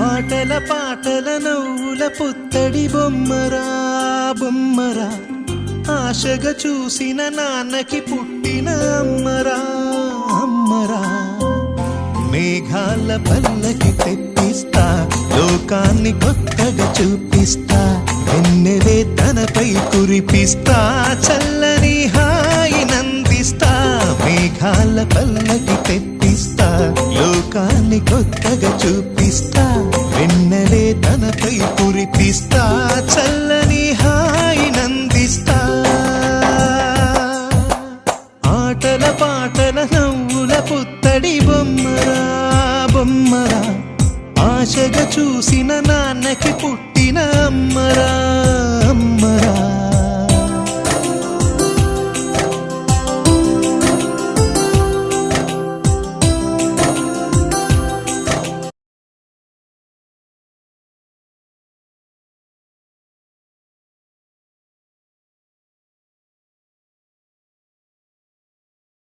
ఆటల పాటల నవ్వుల పుత్తడి బొమ్మరా బొమ్మరా, ఆశగా చూసిన నాన్నకి పుట్టిన అమ్మరా అమ్మరా. మేఘాల పల్లకి తెప్పిస్తా, లోకాన్ని కొత్తగా చూపిస్తా, వెన్నెలే తనపై కురిపిస్తా, చల్లని హాయి నందిస్తా. మేఘాల పల్లకి తెప్పిస్తా, లోకాన్ని కొత్తగా చూపిస్తా, వెన్నెలే తనపై కురిపిస్తా, చల్లని హాయి నందిస్తా. ఆటల పాటల నవ్వుల పుత్తడి బొమ్మరా బొమ్మరా, ఆశగా చూసిన నాన్నకి పుట్టిన అమ్మరా అమ్మరా.